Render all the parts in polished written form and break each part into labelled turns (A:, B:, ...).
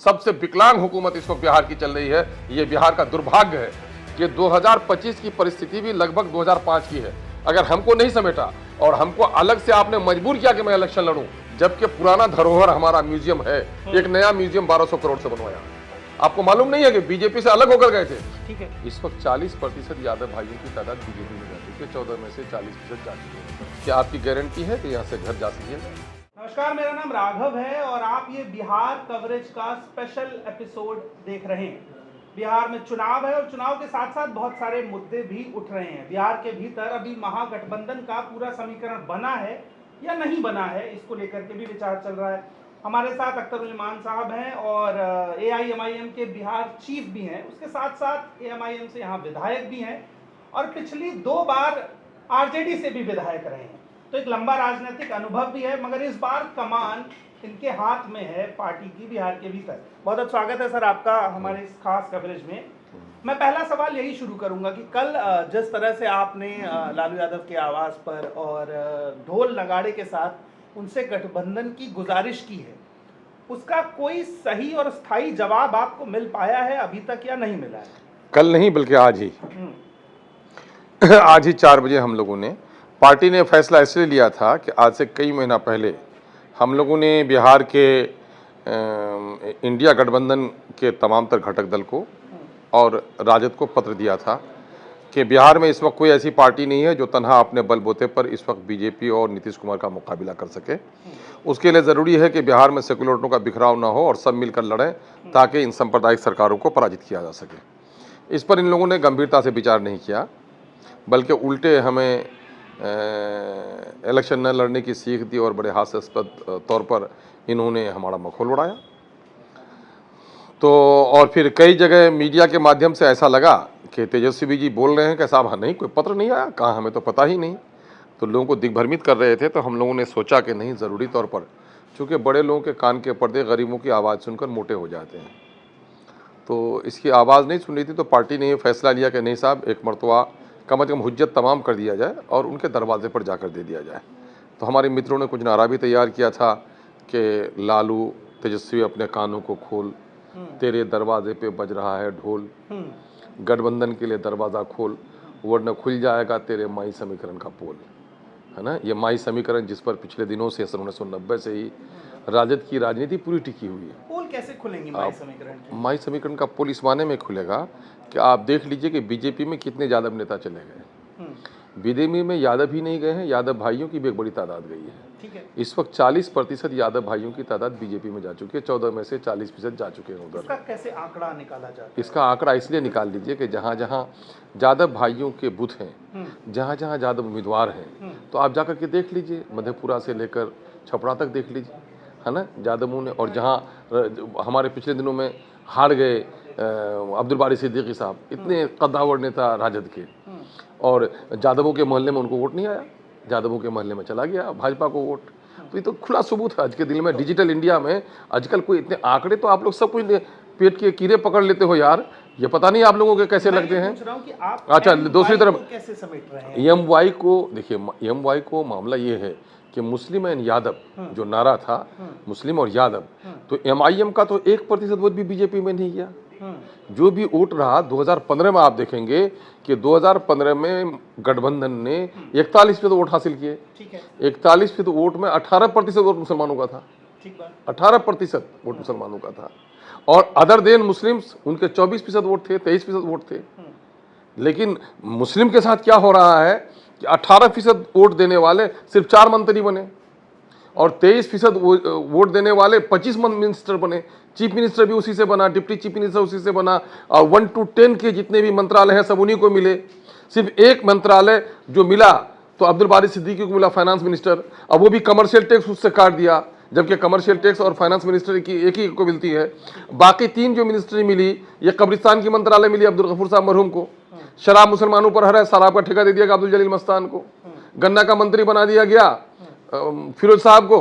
A: सबसे विकलांग हुकूमत इस वक्त बिहार की चल रही है। ये बिहार का दुर्भाग्य है कि 2025 की परिस्थिति भी लगभग 2005 की है। अगर हमको नहीं समेटा और हमको अलग से आपने मजबूर किया कि मैं इलेक्शन लड़ूं, जबकि पुराना धरोहर हमारा म्यूजियम है, एक नया म्यूजियम 1200 करोड़ से बनवाया। आपको मालूम नहीं है कि बीजेपी से अलग होकर गए थे।
B: ठीक है,
A: इस वक्त 40% यादव भाइयों की तादाद बीजेपी में जा चुकी है, 14 में से 40% जा चुके हैं। क्या आपकी गारंटी है कि यहाँ से घर जा सकेंगे?
B: नमस्कार, मेरा नाम राघव है और आप ये बिहार कवरेज का स्पेशल एपिसोड देख रहे हैं। बिहार में चुनाव है और चुनाव के साथ साथ बहुत सारे मुद्दे भी उठ रहे हैं। बिहार के भीतर अभी महागठबंधन का पूरा समीकरण बना है या नहीं बना है, इसको लेकर के भी विचार चल रहा है। हमारे साथ अख्तरुल साहब हैं और AIMIM के बिहार चीफ भी हैं, उसके साथ साथ AIMIM से यहाँ विधायक भी हैं और पिछली 2 बार RJD से भी विधायक रहे हैं, तो एक लंबा राजनीतिक अनुभव भी है। मगर इस बार कमान इनके हाथ में है पार्टी की बिहार के भीतर। बहुत बहुत स्वागत है सर आपका हमारे इस खास कवरेज में। मैं पहला सवाल यही शुरू करूंगा कि कल जिस तरह से आपने लालू यादव के आवास पर और ढोल नगाड़े के साथ उनसे गठबंधन की गुजारिश की है, उसका कोई सही और स्थायी जवाब आपको मिल पाया है अभी तक या नहीं मिला है?
A: कल नहीं बल्कि आज ही आज ही 4 बजे हम लोगों ने, पार्टी ने फैसला इसलिए लिया था कि आज से कई महीना पहले हम लोगों ने बिहार के इंडिया गठबंधन के तमाम तर घटक दल को और राजद को पत्र दिया था कि बिहार में इस वक्त कोई ऐसी पार्टी नहीं है जो तन्हा अपने बलबूते पर इस वक्त बीजेपी और नीतीश कुमार का मुकाबला कर सके। उसके लिए ज़रूरी है कि बिहार में सेकुलरिज्म का बिखराव ना हो और सब मिलकर लड़ें ताकि इन सांप्रदायिक सरकारों को पराजित किया जा सके। इस पर इन लोगों ने गंभीरता से विचार नहीं किया, बल्कि उल्टे हमें इलेक्शन न लड़ने की सीख दी और बड़े हास्यास्पद तौर पर इन्होंने हमारा मखौल उड़ाया। तो और फिर कई जगह मीडिया के माध्यम से ऐसा लगा कि तेजस्वी जी बोल रहे हैं कि साहब नहीं, कोई पत्र नहीं आया, कहाँ, हमें तो पता ही नहीं। तो लोगों को दिग्भ्रमित कर रहे थे। तो हम लोगों ने सोचा कि नहीं, ज़रूरी तौर पर, चूँकि बड़े लोगों के कान के पर्दे गरीबों की आवाज़ सुनकर मोटे हो जाते हैं, तो इसकी आवाज़ नहीं सुन रही थी। तो पार्टी ने ये फैसला लिया कि नहीं साहब, एक मरतबा कम से कम हुज्जत तमाम कर दिया जाए और उनके दरवाजे पर जाकर दे दिया जाए। तो हमारे मित्रों ने कुछ नारा भी तैयार किया था कि लालू तेजस्वी अपने कानों को खोल, तेरे दरवाजे पे बज रहा है ढोल, गठबंधन के लिए दरवाज़ा खोल, वरना खुल जाएगा तेरे माई समीकरण का पोल। है ना, ये माई समीकरण जिस पर पिछले दिनों से 1990 से ही राजद की राजनीति पूरी टिकी हुई है।
B: पोल कैसे खुलेंगे माई समीकरण की?
A: माई समीकरण का पोल इस माने में खुलेगा कि आप देख लीजिए कि बीजेपी में कितने यादव नेता चले गए। बीजेपी में यादव ही नहीं गए हैं, यादव भाइयों की भी एक बड़ी तादाद गई है।
B: ठीक है,
A: इस वक्त 40% यादव भाइयों की तादाद बीजेपी में जा चुकी है, 14 में से 40% जा चुके हैं उधर।
B: इसका कैसे आंकड़ा निकाला जाता है?
A: इसका आंकड़ा इसलिए निकाल लीजिए कि जहाँ जहाँ यादव भाइयों के बूथ हैं, जहाँ जहाँ यादव उम्मीदवार हैं, तो आप जाकर के देख लीजिए, मधेपुरा से लेकर छपरा तक देख लीजिए, है ना, यादवों ने। और जहाँ हमारे पिछले दिनों में हार गए अब्दुल बारी सिद्दीकी साहब, इतने कद्दावर नेता राजद के, और यादवों के मोहल्ले में उनको वोट नहीं आया, यादवों के मोहल्ले में चला गया भाजपा को वोट। तो ये तो खुला सबूत है आज के दिन में, डिजिटल इंडिया में। आजकल कोई इतने आंकड़े तो आप लोग सब कुछ पेट के कीड़े पकड़ लेते हो यार, ये पता नहीं आप लोगों के कैसे लगते हैं। अच्छा, दूसरी तरफ
B: कैसे समेट रहे हैं
A: MY को देखिए, MY को मामला ये है कि मुस्लिम एंड यादव जो नारा था, मुस्लिम और यादव, तो MIM का तो 1% वोट भी बीजेपी में नहीं गया। जो भी वोट रहा 2015 में, आप देखेंगे कि 2015 में गठबंधन ने 41% वोट हासिल किए।
B: ठीक है,
A: 41% वोट में 18% वोट मुसलमानों का था।
B: ठीक बात,
A: 18% वोट मुसलमानों का था, और अदर देन मुस्लिम्स उनके 24% वोट थे, 23% वोट थे। लेकिन मुस्लिम के साथ क्या हो रहा है कि 18% वोट देने वाले सिर्फ 4 मंत्री बने और 23% वोट देने वाले 25 मिनिस्टर बने। चीफ मिनिस्टर भी उसी से बना, डिप्टी चीफ मिनिस्टर उसी से बना, और 1 to 10 के जितने भी मंत्रालय हैं सब उन्हीं को मिले। सिर्फ एक मंत्रालय जो मिला तो अब्दुल बारी सिद्दीकी को मिला, फाइनेंस मिनिस्टर, अब वो भी कमर्शियल टैक्स उससे काट दिया, जबकि कमर्शियल टैक्स और फाइनेंस मिनिस्टर की एक ही को मिलती है। बाकी 3 जो मिनिस्ट्री मिली, ये कब्रिस्तान की मंत्रालय मिली अब्दुल गफूर साहब मरहूम को, शराब मुसलमानों पर है, शराब का ठेका दे दिया अब्दुल जलील मस्तान को, गन्ना का मंत्री बना दिया गया फिरोज साहब को,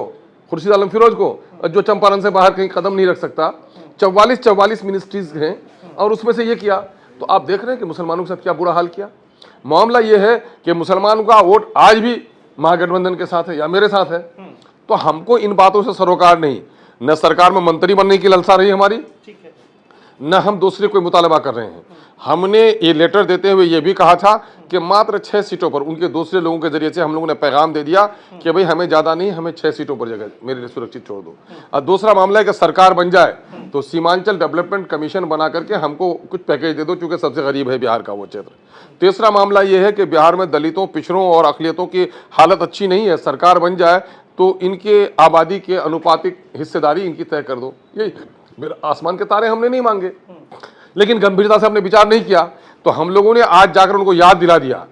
A: खुर्शीद आलम फिरोज को, जो चंपारण से बाहर कहीं कदम नहीं रख सकता। 44 मिनिस्ट्रीज हैं और उसमें से ये किया। तो आप देख रहे हैं कि मुसलमानों के साथ क्या बुरा हाल किया। मामला ये है कि मुसलमानों का वोट आज भी महागठबंधन के साथ है या मेरे साथ है, तो हमको इन बातों से सरोकार नहीं। न सरकार में मंत्री बनने की लालसा रही हमारी,
B: ठीक है।
A: न हम दूसरे कोई मुतालबा कर रहे हैं। हमने ये लेटर देते हुए ये भी कहा था कि मात्र 6 सीटों पर, उनके दूसरे लोगों के जरिए से हम लोगों ने पैगाम दे दिया कि भाई हमें ज़्यादा नहीं, हमें 6 सीटों पर जगह मेरे लिए सुरक्षित छोड़ दो। और दूसरा मामला है कि सरकार बन जाए तो सीमांचल डेवलपमेंट कमीशन बना करके हमको कुछ पैकेज दे दो, चूंकि सबसे गरीब है बिहार का वो क्षेत्र। तीसरा मामला ये है कि बिहार में दलितों, पिछड़ों और अकलियतों की हालत अच्छी नहीं है, सरकार बन जाए तो इनके आबादी के अनुपातिक हिस्सेदारी इनकी तय कर दो। ये आसमान के तारे हमने नहीं मांगे, लेकिन गंभीरता से हमने विचार नहीं किया। तो हम लोगों ने आज जाकर उनको याद दिला दिया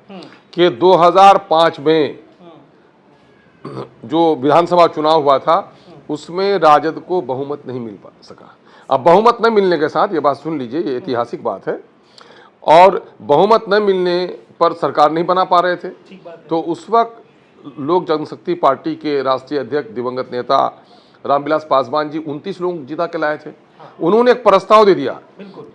A: कि 2005 में जो विधानसभा चुनाव हुआ था उसमें राजद को बहुमत नहीं मिल सका। अब बहुमत न मिलने के साथ, ये बात सुन लीजिए, ये ऐतिहासिक बात है, और बहुमत न मिलने पर सरकार नहीं बना पा रहे थे। तो उस वक्त लोक जनशक्ति पार्टी के राष्ट्रीय अध्यक्ष दिवंगत नेता रामविलास पासवान जी 29 लोग जिता के लाए थे। उन्होंने एक प्रस्ताव दे दिया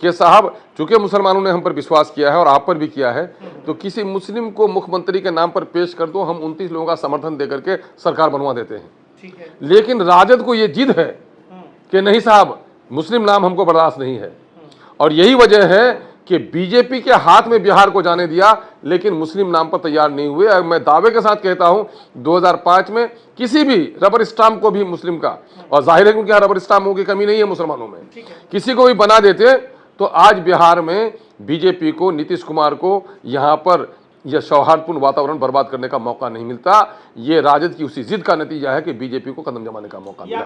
A: कि साहब, चूंकि मुसलमानों ने हम पर विश्वास किया है और आप पर भी किया है, तो किसी मुस्लिम को मुख्यमंत्री के नाम पर पेश कर दो, हम 29 लोगों का समर्थन देकर के सरकार बनवा देते हैं।
B: ठीक है।
A: लेकिन राजद को ये जिद है कि नहीं साहब, मुस्लिम नाम हमको बर्दाश्त नहीं है, और यही वजह है कि बीजेपी के हाथ में बिहार को जाने दिया, लेकिन मुस्लिम नाम पर तैयार नहीं हुए। मैं दावे के साथ कहता हूं 2005 में किसी भी रबर स्टाम्प को भी मुस्लिम का, और जाहिर है कि उनके रबर स्टाम्पों की कमी नहीं है मुसलमानों में, किसी को भी बना देते तो आज बिहार में बीजेपी को, नीतीश कुमार को यहां पर यह सौहार्दपूर्ण वातावरण बर्बाद करने का मौका नहीं मिलता। ये राजद की उसी जिद का नतीजा है कि बीजेपी को कदम जमाने का मौका मिला,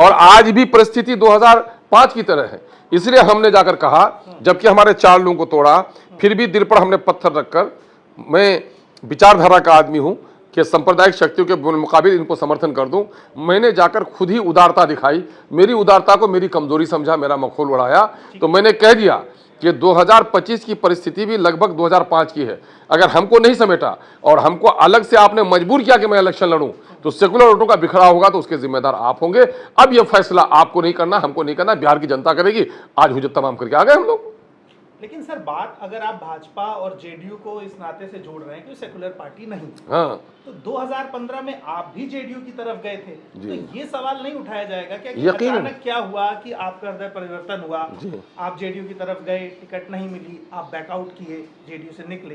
A: और आज भी परिस्थिति 2005 की तरह है। इसलिए हमने जाकर कहा, जबकि हमारे 4 लोगों को तोड़ा, फिर भी दिल पर हमने पत्थर रखकर, मैं विचारधारा का आदमी हूं कि सांप्रदायिक शक्तियों के मुकाबिल इनको समर्थन कर दूं, मैंने जाकर खुद ही उदारता दिखाई। मेरी उदारता को मेरी कमजोरी समझा, मेरा मखौल उड़ाया, तो मैंने कह दिया कि 2025 की परिस्थिति भी लगभग 2005 की है। अगर हमको नहीं समेटा और हमको अलग से आपने मजबूर किया कि मैं इलेक्शन लड़ूं, तो सेकुलर वोटों का बिखरा होगा, तो उसके जिम्मेदार आप होंगे। अब यह फैसला आपको नहीं करना, हमको नहीं करना, बिहार की जनता करेगी। आज हुज्जत तमाम करके आ गए हम लोग।
B: लेकिन सर, बात अगर आप भाजपा और जेडीयू को इस नाते से जोड़ रहे हैं कि सेकुलर पार्टी नहीं,
A: हाँ,
B: तो 2015 में आप भी जेडीयू की तरफ गए थे, तो ये सवाल नहीं उठाया जाएगा क्या कि
A: यकीनन
B: अचानक क्या हुआ कि आपका हृदय परिवर्तन हुआ, आप जेडीयू की तरफ गए, टिकट नहीं मिली, आप बैकआउट किए, जेडीयू से निकले,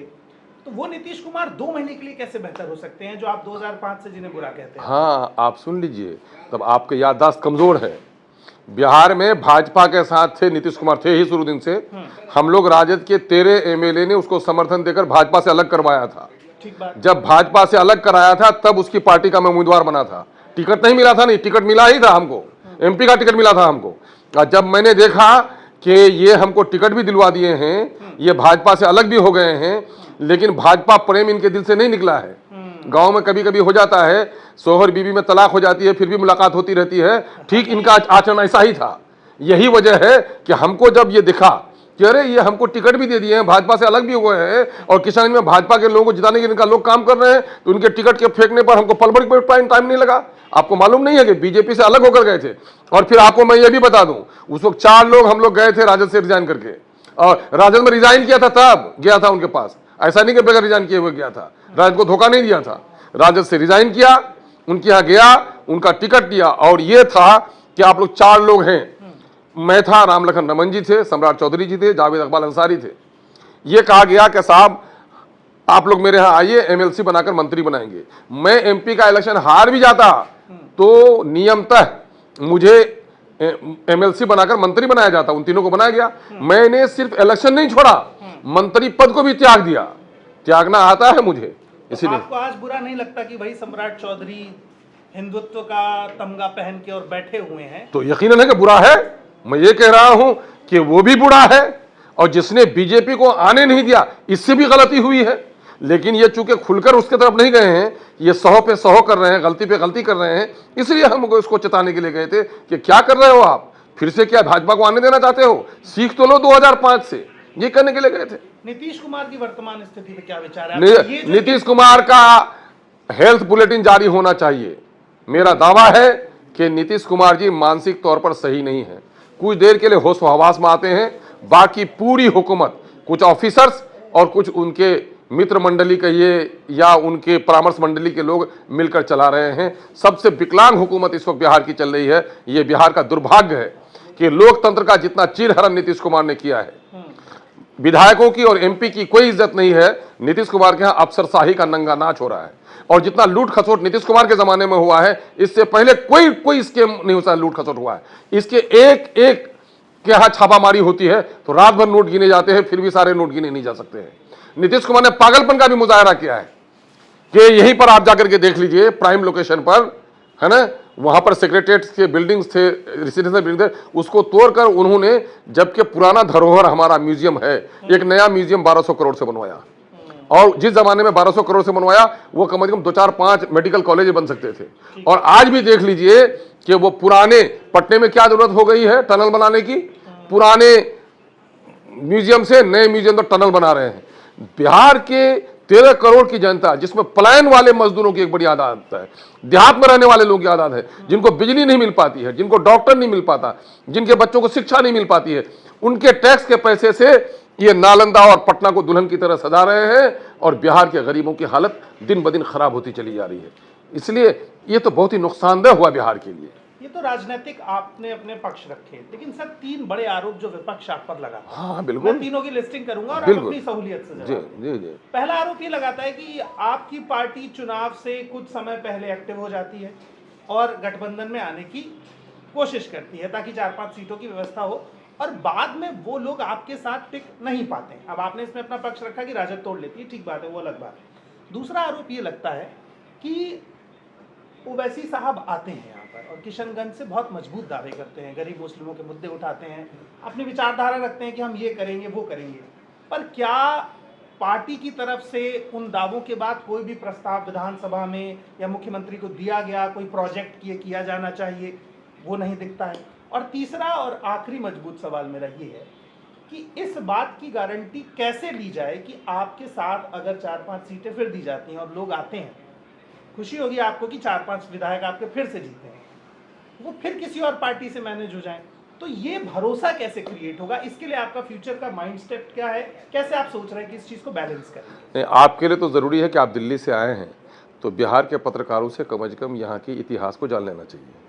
B: तो वो नीतीश कुमार 2 महीने के लिए कैसे बेहतर हो सकते हैं जो आप 2005 से जिन्हें बुरा कहते हैं?
A: हाँ, आप सुन लीजिए, तब आपके याददाश्त कमजोर है। बिहार में भाजपा के साथ थे, नीतीश कुमार थे ही शुरू दिन से। हम लोग राजद के 13 एमएलए ने उसको समर्थन देकर भाजपा से अलग करवाया था।
B: ठीक बात।
A: जब भाजपा से अलग कराया था तब उसकी पार्टी का मैं उम्मीदवार बना था। टिकट नहीं मिला था, नहीं, टिकट मिला ही था हमको, एमपी का टिकट मिला था हमको। और जब मैंने देखा कि ये हमको टिकट भी दिलवा दिए हैं, ये भाजपा से अलग भी हो गए हैं, लेकिन भाजपा प्रेम इनके दिल से नहीं निकला है। गांव में कभी कभी हो जाता है, सोहर बीबी में तलाक हो जाती है, फिर भी मुलाकात होती रहती है, ठीक इनका आचरण ऐसा ही था। यही वजह है कि हमको जब ये दिखा कि अरे ये हमको टिकट भी दे दिए हैं, भाजपा से अलग भी हुए हैं, और किसान में भाजपा के लोगों को जिताने के इनका लोग काम कर रहे हैं, तो उनके टिकट के फेंकने पर हमको पल भर टाइम नहीं लगा। आपको मालूम नहीं है कि बीजेपी से अलग होकर गए थे। और फिर आपको मैं ये भी बता दूं, उस वक्त 4 लोग हम लोग गए थे राजद से रिजाइन करके, और राजद में रिजाइन किया था तब गया था उनके पास, ऐसा नहीं कि बगैर रिजाइन किए हुए गया था। राजद को धोखा नहीं दिया था, राजद से रिजाइन किया, उनके यहाँ गया, उनका टिकट दिया, और ये था कि आप लोग 4 लोग हैं, मैं था, राम लखन रमन जी थे, सम्राट चौधरी जी थे, जावेद इकबाल अंसारी थे। ये कहा गया कि साहब आप लोग मेरे यहाँ आइए, एमएलसी बनाकर मंत्री बनाएंगे। मैं एमपी का इलेक्शन हार भी जाता तो नियमतः मुझे एमएलसी बनाकर मंत्री बनाया जाता, उन तीनों को बनाया गया। मैंने सिर्फ इलेक्शन नहीं छोड़ा, मंत्री पद को भी त्याग दिया। त्यागना आता है मुझे, इसीलिए।
B: आपको आज बुरा नहीं लगता कि भाई सम्राट चौधरी हिंदुत्व का तमगा पहन के और बैठे हुए हैं?
A: तो यकीनन है कि बुरा है। मैं ये कह रहा हूं कि वो भी बुरा है, और जिसने बीजेपी को आने नहीं दिया इससे भी गलती हुई है। लेकिन ये चूंकि खुलकर उसके तरफ नहीं गए हैं, ये 100 पे 100 कर रहे हैं, गलती पे गलती कर रहे हैं, इसलिए हम इसको चेताने के लिए गए थे कि क्या कर रहे हो आप, फिर से क्या भाजपा को आने देना चाहते हो? सीख तो लो 2005 से, ये करने के लिए गए थे।
B: नीतीश कुमार की वर्तमान स्थिति पे क्या विचार है?
A: नीतीश कुमार का हेल्थ बुलेटिन जारी होना चाहिए। मेरा दावा है कि नीतीश कुमार जी मानसिक तौर पर सही नहीं है, कुछ देर के लिए होश हवास में आते हैं, बाकी पूरी हुकूमत, कुछ ऑफिसर्स और कुछ उनके मित्र मंडली कहिए या उनके परामर्श मंडली के लोग मिलकर चला रहे हैं। सबसे विकलांग हुकूमत इस वक्त बिहार की चल रही है। ये बिहार का दुर्भाग्य है कि लोकतंत्र का जितना चीरहरण नीतीश कुमार ने किया है, विधायकों की और एमपी की कोई इज्जत नहीं है। नीतीश कुमार के यहाँ अफसरशाही का नंगा नाच हो रहा है और जितना लूट खसोट नीतीश कुमार के जमाने में हुआ है, इससे पहले कोई स्कीम नहीं हुआ, लूट खसोट हुआ है। इसके एक एक के यहाँ छापामारी होती है तो रात भर नोट गिने जाते हैं, फिर भी सारे नोट गिने नहीं जा सकते हैं। नीतीश कुमार ने पागलपन का भी मुजाहरा किया है कि यहीं पर आप जाकर के देख लीजिए, प्राइम लोकेशन पर, है ना, वहां पर सेक्रेटरीट के बिल्डिंग्स थे, रेसिडेंशियल बिल्डिंग थे, उसको तोड़कर उन्होंने, जबकि पुराना धरोहर हमारा म्यूजियम है, एक नया म्यूजियम 1200 करोड़ से बनवाया। और जिस जमाने में 1200 करोड़ से बनवाया, वो कम से कम 2-4-5 मेडिकल कॉलेज बन सकते थे। और आज भी देख लीजिए कि वो पुराने पटने में क्या जरूरत हो गई है टनल बनाने की, पुराने म्यूजियम से नए म्यूजियम तक टनल बना रहे हैं। बिहार के 13 करोड़ की जनता, जिसमें पलायन वाले मजदूरों की एक बड़ी आदत है, देहात में रहने वाले लोगों की आदत है, जिनको बिजली नहीं मिल पाती है, जिनको डॉक्टर नहीं मिल पाता, जिनके बच्चों को शिक्षा नहीं मिल पाती है, उनके टैक्स के पैसे से ये नालंदा और पटना को दुल्हन की तरह सजा रहे हैं और बिहार के गरीबों की हालत दिन ब दिन खराब होती चली जा रही है। इसलिए ये तो बहुत ही नुकसानदेह हुआ बिहार के लिए।
B: ये तो राजनीतिक आपने अपने पक्ष रखे, लेकिन सर 3 बड़े आरोप जो विपक्ष आप पर लगा,
A: हाँ बिल्कुल,
B: मैं तीनों की लिस्टिंग करूंगा और आप अपनी सहूलियत से
A: जी
B: जवाब।
A: जी जी।
B: पहला आरोप ये लगाता है कि आपकी पार्टी चुनाव से कुछ समय पहले एक्टिव हो जाती है और गठबंधन में आने की कोशिश करती है ताकि 4-5 सीटों की व्यवस्था हो, और बाद में वो लोग आपके साथ टिक नहीं पाते। अब आपने इसमें अपना पक्ष रखा कि राजद तोड़ लेती है, ठीक बात है, वो अलग बात है। दूसरा आरोप ये लगता है कि ओवैसी साहब आते हैं यहाँ पर और किशनगंज से बहुत मजबूत दावे करते हैं, गरीब मुस्लिमों के मुद्दे उठाते हैं, अपनी विचारधारा रखते हैं कि हम ये करेंगे वो करेंगे, पर क्या पार्टी की तरफ से उन दावों के बाद कोई भी प्रस्ताव विधानसभा में या मुख्यमंत्री को दिया गया, कोई प्रोजेक्ट किया जाना चाहिए, वो नहीं दिखता है। और तीसरा और आखिरी मजबूत सवाल मेरा ये है कि इस बात की गारंटी कैसे ली जाए कि आपके साथ अगर 4-5 सीटें फिर दी जाती हैं और लोग आते हैं, खुशी होगी आपको कि 4-5 विधायक आपके फिर से जीते हैं, वो फिर किसी और पार्टी से मैनेज हो जाएं, तो ये भरोसा कैसे क्रिएट होगा? इसके लिए आपका फ्यूचर का माइंड स्टेप क्या है? कैसे आप सोच रहे हैं कि इस चीज़ को बैलेंस करें?
A: नहीं, आपके लिए तो ज़रूरी है कि आप दिल्ली से आए हैं तो बिहार के पत्रकारों से कम यहाँ के इतिहास को जान लेना चाहिए।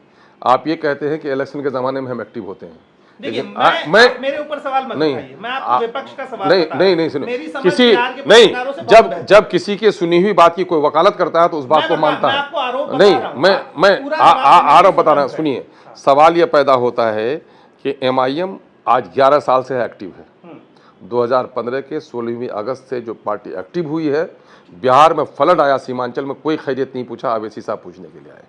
A: आप ये कहते हैं कि इलेक्शन के ज़माने में हम एक्टिव होते हैं,
B: देखिए मैं मेरे ऊपर सवाल मत उठाइए, मैं आपको विपक्ष का सवाल
A: नहीं सुनो,
B: मेरी समझ
A: किसी
B: बिहार के
A: नहीं,
B: पत्रकारों से बहुत बेहतर।
A: जब किसी की सुनी हुई बात की कोई वकालत करता है तो उस बात को मानता है।
B: आपको आरोप बता
A: नहीं,
B: रहा हूं,
A: मैं
B: पूरा
A: आरोप बता रहा हूँ। सुनिए, सवाल यह पैदा होता है कि एमआईएम आज 11 साल से एक्टिव है। 2015 के 16वीं अगस्त से जो पार्टी एक्टिव हुई है, बिहार में फ्लड आया, सीमांचल में कोई खैरियत नहीं पूछा, अवैसी साहब पूछने के लिए आए।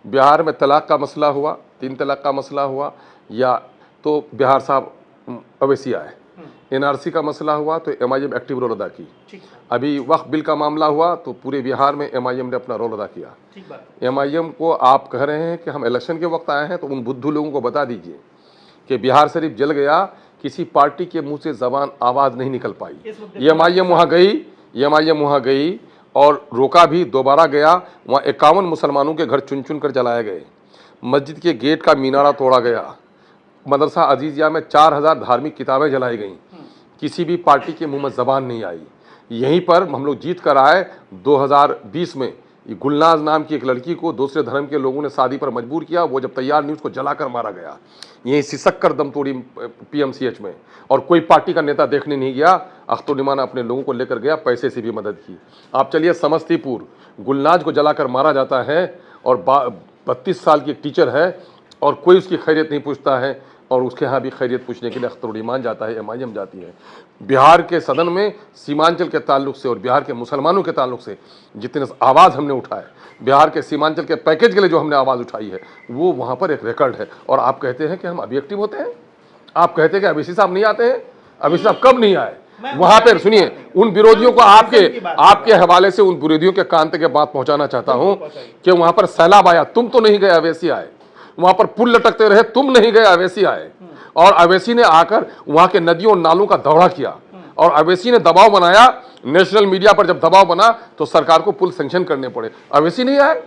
A: बिहार में तलाक का मसला हुआ, 3 तलाक का मसला हुआ, या तो बिहार साहब अवैसी आए। एनआरसी का मसला हुआ तो एमआईएम एक्टिव रोल अदा की। अभी वक्फ बिल का मामला हुआ तो पूरे बिहार में एमआईएम ने अपना रोल अदा किया। एमआईएम को आप कह रहे हैं कि हम इलेक्शन के वक्त आए हैं, तो उन बुद्धू लोगों को बता दीजिए कि बिहार शरीफ जल गया, किसी पार्टी के मुंह से जबान आवाज़ नहीं निकल पाई। एमआईएम वहाँ गई और रोका भी, दोबारा गया, वहाँ 51 मुसलमानों के घर चुन चुन कर जलाए गए, मस्जिद के गेट का मीनारा तोड़ा गया, मदरसा अजीजिया में 4000 धार्मिक किताबें जलाई गईं, किसी भी पार्टी के मुंह में ज़बान नहीं आई। यहीं पर हम लोग जीत कर आए। 2020 में गुलनाज नाम की एक लड़की को दूसरे धर्म के लोगों ने शादी पर मजबूर किया, वो जब तैयार नहीं उसको जलाकर मारा गया, यहीं सिसक कर दम तोड़ी पीएमसीएच में, और कोई पार्टी का नेता देखने नहीं गया। अख्तुर्रहमान अपने लोगों को लेकर गया, पैसे से भी मदद की। आप चलिए समस्तीपुर, गुलनाज को जलाकर मारा जाता है और 32 साल की एक टीचर है और कोई उसकी खैरियत नहीं पूछता है, और उसके यहाँ भी खैरियत पूछने के लिए अख्तुर्रहमान जाता है, एमआईएम जाती है। बिहार के सदन में सीमांचल के ताल्लुक से और बिहार के मुसलमानों के ताल्लुक से जितने आवाज़ हमने उठाए, बिहार के सीमांचल के पैकेज के लिए जो हमने आवाज़ उठाई है, वो वहाँ पर एक रिकॉर्ड है। और आप कहते हैं कि हम अभी एक्टिव होते हैं, आप कहते हैं कि अवैसी साहब नहीं आते हैं। अवैसी साहब कब नहीं आए? वहाँ पर सुनिए, उन विरोधियों को आपके हवाले से उन विरोधियों के कान तक बात पहुँचाना चाहता हूँ कि वहाँ पर सैलाब आया, तुम तो नहीं गए, अवैसी आए। वहां पर पुल लटकते रहे, तुम नहीं गए, अवैसी आए। और अवैसी ने आकर वहां के नदियों और नालों का दौरा किया, और अवैसी ने दबाव बनाया। नेशनल मीडिया पर जब दबाव बना तो सरकार को पुल सैंक्शन करने पड़े, अवैसी नहीं आए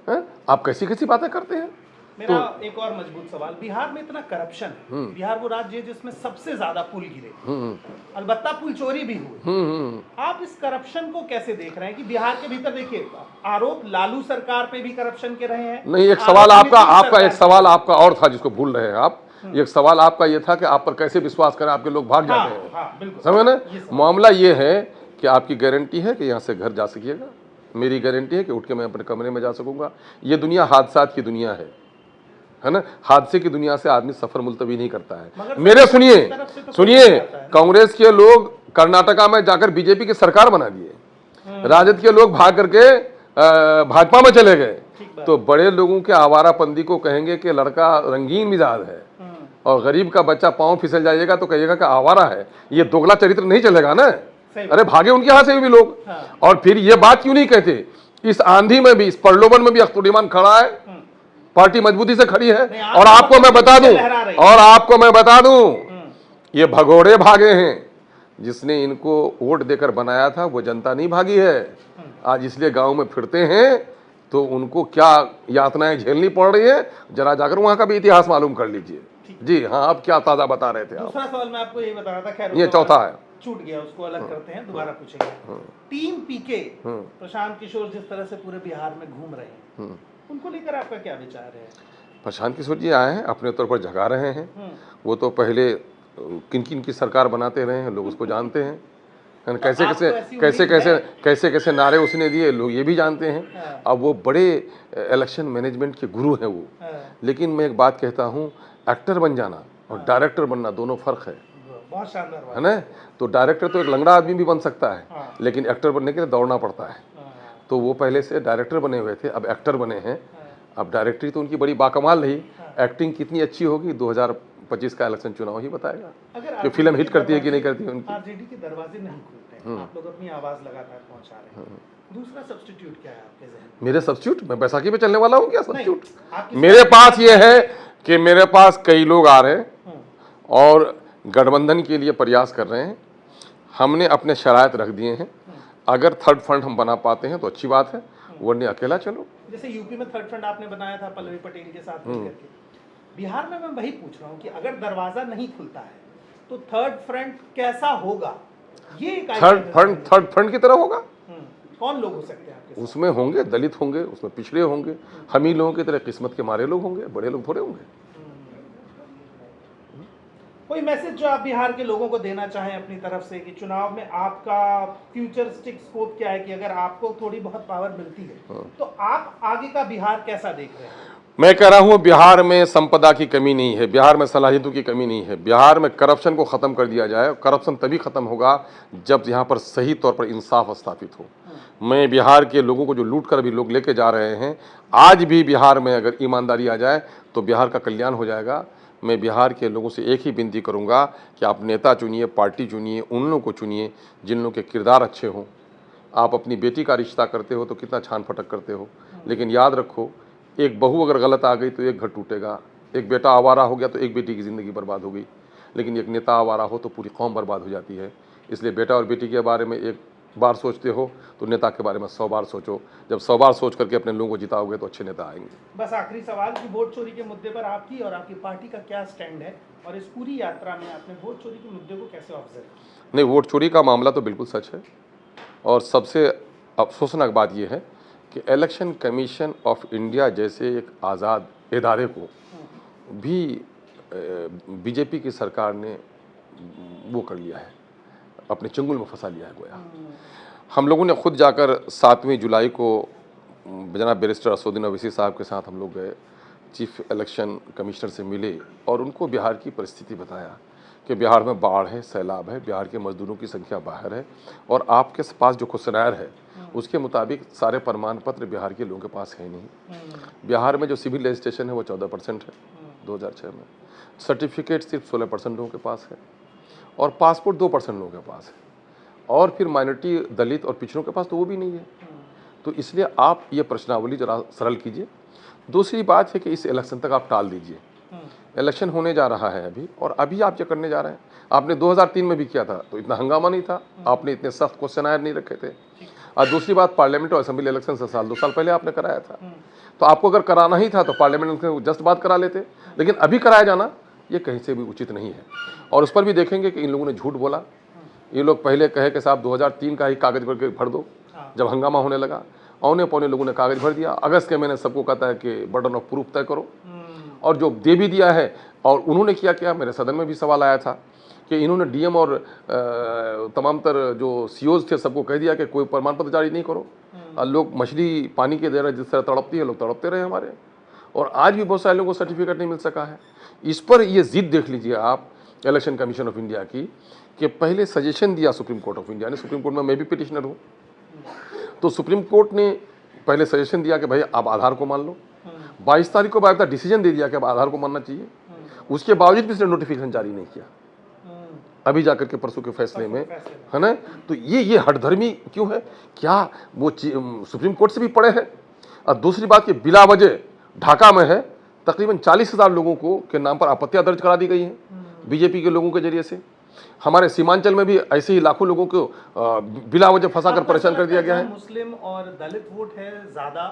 A: हैं? आप कैसी कैसी बातें करते हैं?
B: मेरा एक और मजबूत सवाल, बिहार में इतना करप्शन है, बिहार वो राज्य है जिसमें सबसे ज्यादा पुल गिरे, अलबत्ता पुल चोरी भी हुए, आप इस करप्शन को कैसे देख रहे हैं कि बिहार के भीतर, देखिए आरोप लालू सरकार पे भी करप्शन के रहे हैं।
A: नहीं, एक सवाल आपका एक सवाल आपका और था जिसको भूल रहे हैं आप। एक सवाल आपका ये था कि आप पर कैसे विश्वास करें, आपके लोग भाग जाते हैं।
B: हाँ, बिल्कुल।
A: समझ ना, मामला ये है कि आपकी गारंटी है कि यहाँ से घर जा सकिएगा, मेरी गारंटी है कि उठ के मैं अपने कमरे में जा सकूंगा। ये दुनिया हादसात की दुनिया है ना, हादसे की दुनिया से आदमी सफर मुलतवी नहीं करता है। मेरे सुनिए, कांग्रेस के लोग कर्नाटका में जाकर बीजेपी की सरकार बना दिए, राजद के लोग भाग करके भाजपा में चले गए। तो बड़े लोगों के आवारापंदी को कहेंगे कि लड़का रंगीन मिजाज है, और गरीब का बच्चा पांव फिसल जाएगा तो कहिएगा कि आवारा है। ये दोगला चरित्र नहीं चलेगा ना। अरे भागे उनके यहाँ से भी लोग। और फिर ये बात क्यों नहीं कहते, इस आंधी में भी, इस परलोबन में भी अख्तुर्रहमान खड़ा है, पार्टी मजबूती से खड़ी है। और आपको मैं बता दूं, ये भगोड़े भागे हैं। जिसने इनको वोट देकर बनाया था वो जनता नहीं भागी है। आज इसलिए गांव में फिरते हैं तो उनको क्या यातनाएं झेलनी पड़ रही है, जरा जाकर वहां का भी इतिहास मालूम कर लीजिए। जी हाँ, आप क्या ताजा बता रहे थे आप?
B: दूसरा सवाल मैं आपको ये बता रहा था, खैर
A: ये चौथा है,
B: छूट गया, उसको अलग करते हैं, दोबारा पूछेंगे। टीम पीके प्रशांत किशोर जिस तरह से पूरे बिहार में घूम रहे हैं, उनको लेकर आपका क्या विचार है?
A: प्रशांत किशोर जी आए हैं, अपने तौर पर जगा रहे हैं। वो तो पहले किन किन की सरकार बनाते रहे हैं, लोग उसको जानते हैं। कैसे नारे उसने दिए, लोग ये भी जानते हैं। अब वो बड़े इलेक्शन मैनेजमेंट के गुरु हैं वो। लेकिन मैं एक बात कहता हूँ, एक्टर बन जाना और डायरेक्टर बनना दोनों फर्क है।
B: बहुत शानदार बात
A: है ना। तो डायरेक्टर तो एक लंगड़ा आदमी भी बन सकता है, लेकिन एक्टर बनने के लिए दौड़ना पड़ता है। तो वो पहले से डायरेक्टर बने हुए थे, अब एक्टर बने हैं। अब डायरेक्टरी तो उनकी बड़ी बाकमाल रही, एक्टिंग कितनी अच्छी होगी 2025 का इलेक्शन चुनाव ही बताएगा कि फिल्म हिट करती है कि नहीं करती है उनकी।
B: आरजेडी के दरवाजे नहीं खुलते हैं, आप लोग अपनी आवाज लगातार पहुंचा रहे हैं। दूसरा सब्स्टिट्यूट क्या है आपके जहन में?
A: मेरे सब्स्टिट्यूट, मैं बैसाखी पे चलने वाला हूँ क्या सब्स्टिट्यूट? मेरे पास ये है कि मेरे पास कई लोग आ रहे हैं और गठबंधन के लिए प्रयास कर रहे हैं। हमने अपने शराइत रख दिए हैं, अगर थर्ड फ्रंट हम बना पाते हैं तो अच्छी बात है, वरने अकेला चलो।
B: जैसे यूपी में थर्ड फ्रंट आपने बनाया था पल्लवी पटेल के साथ मिलकर के, बिहार में मैं वही पूछ रहा हूँ कि अगर दरवाजा नहीं खुलता है तो थर्ड फ्रंट कैसा होगा? ये
A: थर्ड फ्रंट की तरह होगा।
B: कौन लोग हो सकते हैं आपके?
A: उसमें होंगे दलित होंगे, उसमें पिछड़े होंगे, हम ही लोगों की तरह किस्मत के मारे लोग होंगे, बड़े लोग थोड़े होंगे।
B: कोई मैसेज जो आप बिहार के लोगों को देना चाहें अपनी तरफ से कि चुनाव में आपका फ्यूचरिस्टिक स्कोप क्या है, कि अगर आपको थोड़ी बहुत पावर मिलती है तो आप आगे का बिहार कैसा देख रहे हैं?
A: मैं कह रहा हूं, बिहार में संपदा की कमी नहीं है, बिहार में सलाहियतों की कमी नहीं है। बिहार में करप्शन को ख़त्म कर दिया जाए। करप्शन तभी ख़त्म होगा जब यहाँ पर सही तौर पर इंसाफ स्थापित हो। मैं बिहार के लोगों को जो लूट कर अभी लोग लेके जा रहे हैं, आज भी बिहार में अगर ईमानदारी आ जाए तो बिहार का कल्याण हो जाएगा। मैं बिहार के लोगों से एक ही विनती करूँगा कि आप नेता चुनिए, पार्टी चुनिए, उन लोगों को चुनिए जिन लोगों के किरदार अच्छे हों। आप अपनी बेटी का रिश्ता करते हो तो कितना छान फटक करते हो, लेकिन याद रखो, एक बहू अगर गलत आ गई तो एक घर टूटेगा, एक बेटा आवारा हो गया तो एक बेटी की ज़िंदगी बर्बाद हो गई, लेकिन एक नेता आवारा हो तो पूरी कौम बर्बाद हो जाती है। इसलिए बेटा और बेटी के बारे में एक बार सोचते हो तो नेता के बारे में 100 बार सोचो। जब 100 बार सोच करके अपने लोगों को जिताओगे तो अच्छे नेता आएंगे।
B: बस आखिरी सवाल कि वोट चोरी के मुद्दे पर आपकी और आपकी पार्टी का क्या स्टैंड है, और इस पूरी यात्रा में आपने वोट चोरी के मुद्दे को कैसे ऑब्जर्व किया?
A: नहीं, वोट चोरी का मामला तो बिल्कुल सच है, और सबसे अफसोसनाक बात यह है कि इलेक्शन कमीशन ऑफ इंडिया जैसे एक आज़ाद इदारे को भी बीजेपी की सरकार ने वो कर लिया है, अपने चंगुल में फंसा लिया है गोया। हम लोगों ने खुद जाकर 7वीं जुलाई को जनाब बैरिस्टर असदुद्दीन ओवैसी साहब के साथ हम लोग गए, चीफ इलेक्शन कमिश्नर से मिले और उनको बिहार की परिस्थिति बताया कि बिहार में बाढ़ है, सैलाब है, बिहार के मजदूरों की संख्या बाहर है, और आपके पास जो क्वेश्चनर है उसके मुताबिक सारे प्रमाण पत्र बिहार के लोगों के पास है नहीं। बिहार में जो सिविल रजिस्ट्रेशन है वो 14% है 2006 में, सर्टिफिकेट सिर्फ 16% लोगों के पास है, और पासपोर्ट 2% लोगों के पास है, और फिर माइनॉरिटी दलित और पिछड़ों के पास तो वो भी नहीं है। तो इसलिए आप ये प्रश्नावली जरा सरल कीजिए। दूसरी बात है कि इस इलेक्शन तक आप टाल दीजिए। इलेक्शन होने जा रहा है अभी, और अभी आप ये करने जा रहे हैं। आपने 2003 में भी किया था तो इतना हंगामा नहीं था, आपने इतने सख्त क्वेश्चन नहीं रखे थे। और दूसरी बात, पार्लियामेंट और असेंबली इलेक्शन से साल 2 साल पहले आपने कराया था, तो आपको अगर कराना ही था तो पार्लियामेंट इलेक्शन जस्ट बाद करा लेते, लेकिन अभी कराया जाना ये कहीं से भी उचित नहीं है। और उस पर भी देखेंगे कि इन लोगों ने झूठ बोला। ये लोग पहले कहे कि साहब 2003 का ही कागज भर के भर दो, जब हंगामा होने लगा औने पौने लोगों ने कागज भर दिया। अगस्त के महीने सबको कहता है कि बर्डन ऑफ प्रूफ तय करो, और जो दे भी दिया है। और उन्होंने क्या मेरे सदन में भी सवाल आया था कि इन्होंने डीएम और तमाम तर जो सीओज थे सबको कह दिया कि कोई प्रमाण पत्र जारी नहीं करो। और लोग मछली पानी के दे जिस तरह तड़पती है, लोग तड़पते रहे हमारे, और आज भी बहुत सारे लोगों को सर्टिफिकेट नहीं मिल सका है। इस पर ये जिद देख लीजिए आप इलेक्शन कमीशन ऑफ इंडिया की, कि पहले सजेशन दिया सुप्रीम कोर्ट ऑफ इंडिया ने। सुप्रीम कोर्ट में मैं भी पिटिशनर हूँ, तो सुप्रीम कोर्ट ने पहले सजेशन दिया कि भाई आप आधार को मान लो। 22 तारीख को बाकायदा डिसीजन दे दिया कि अब आधार को मानना चाहिए। उसके बावजूद भी इसने नोटिफिकेशन जारी नहीं किया, अभी जाकर के परसों के फैसले में, है ना। तो ये हठधर्मी क्यों है? क्या वो सुप्रीम कोर्ट से भी पड़े हैं? और दूसरी बात कि बिला वजह ढाका में है तकरीबन 40,000 लोगों को के नाम पर आपत्तियां दर्ज करा दी गई हैं बीजेपी के लोगों के जरिए से। हमारे सीमांचल में भी ऐसे ही लाखों लोगों को बिला वजह फंसाकर परेशान कर दिया गया है।
B: मुस्लिम और दलित वोट है ज्यादा,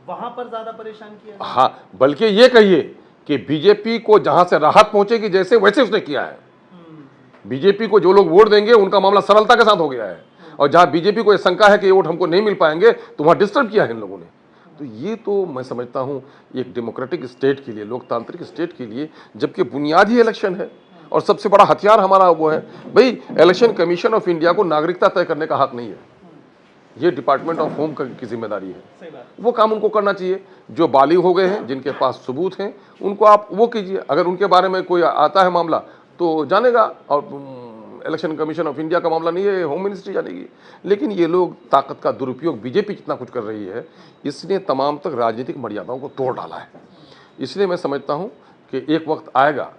B: वहां पर ज्यादा परेशान किया गया।
A: हाँ, बल्कि ये कहिए कि बीजेपी को जहां से राहत पहुंचेगी जैसे वैसे उसने किया है। बीजेपी को जो लोग वोट देंगे उनका मामला सरलता के साथ हो गया है, और जहां बीजेपी को यह शंका है कि ये वोट हमको नहीं मिल पाएंगे तो वहां डिस्टर्ब किया है इन लोगों ने। तो ये तो मैं समझता हूं एक डेमोक्रेटिक स्टेट के लिए, लोकतांत्रिक स्टेट के लिए, जबकि बुनियादी इलेक्शन है और सबसे बड़ा हथियार हमारा वो है, भाई इलेक्शन कमीशन ऑफ इंडिया को नागरिकता तय करने का हक नहीं है, ये डिपार्टमेंट ऑफ होम की जिम्मेदारी है। वो काम उनको करना चाहिए। जो बालिग हो गए हैं, जिनके पास सबूत हैं, उनको आप वो कीजिए। अगर उनके बारे में कोई आता है मामला तो जानेगा, और इलेक्शन कमीशन ऑफ इंडिया का मामला नहीं है, होम मिनिस्ट्री जानेगी। लेकिन ये लोग ताकत का दुरुपयोग, बीजेपी जितना कुछ कर रही है, इसने तमाम तक राजनीतिक मर्यादाओं को तोड़ डाला है। इसलिए मैं समझता हूँ कि एक वक्त आएगा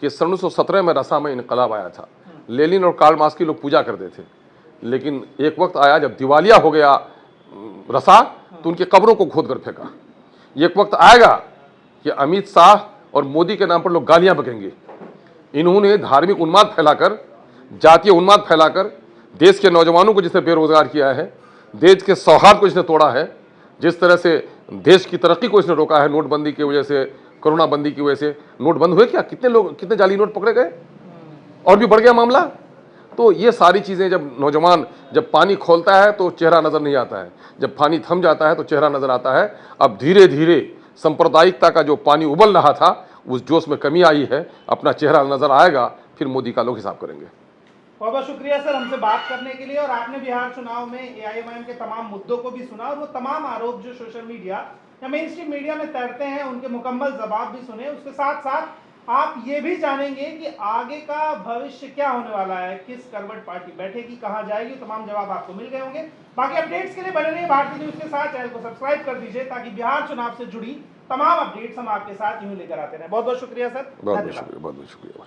A: कि 1917 में रसा में इनकलाब आया था, लेनिन और कार्ल मार्क्स की लोग पूजा करते थे, लेकिन एक वक्त आया जब दिवालिया हो गया रसा तो उनकी कब्रों को खोद कर फेंका। एक वक्त आएगा कि अमित शाह और मोदी के नाम पर लोग गालियां बकेंगे। इन्होंने धार्मिक उन्माद फैलाकर, जातीय उन्माद फैलाकर देश के नौजवानों को जिसने बेरोजगार किया है, देश के सौहार्द को जिसने तोड़ा है, जिस तरह से देश की तरक्की को इसने रोका है, नोटबंदी की वजह से, कोरोना बंदी की वजह से। नोट बंद हुए क्या? कितने जाली नोट पकड़े गए, और भी बढ़ गया मामला। तो ये सारी चीजें जब पानी खोलता है तो चेहरा नजर नहीं आता है, जब पानी थम जाता है तो चेहरा नजर आता है। अब धीरे धीरे सांप्रदायिकता का जो पानी उबल रहा था उस जोश में कमी आई है, अपना चेहरा नजर आएगा, फिर मोदी का लोग हिसाब करेंगे।
B: बहुत बहुत शुक्रिया सर हमसे बात करने के लिए। और आपने बिहार चुनाव में एआईएमआईएम के तमाम मुद्दों को भी सुना, और वो तमाम आरोप जो सोशल मीडिया या मेन स्ट्रीम मीडिया में तैरते हैं उनके मुकम्मल जवाब भी सुने। उसके साथ साथ आप ये भी जानेंगे कि आगे का भविष्य क्या होने वाला है, किस करवट पार्टी बैठेगी, कहां जाएगी, तमाम जवाब आपको मिल गए होंगे। बाकी अपडेट्स के लिए बने रहिए भारतीय न्यूज के साथ, चैनल को सब्सक्राइब कर दीजिए ताकि बिहार चुनाव से जुड़ी तमाम अपडेट्स हम आपके साथ यूं लेकर आते रहे। बहुत बहुत शुक्रिया सर।
A: बहुत बहुत शुक्रिया।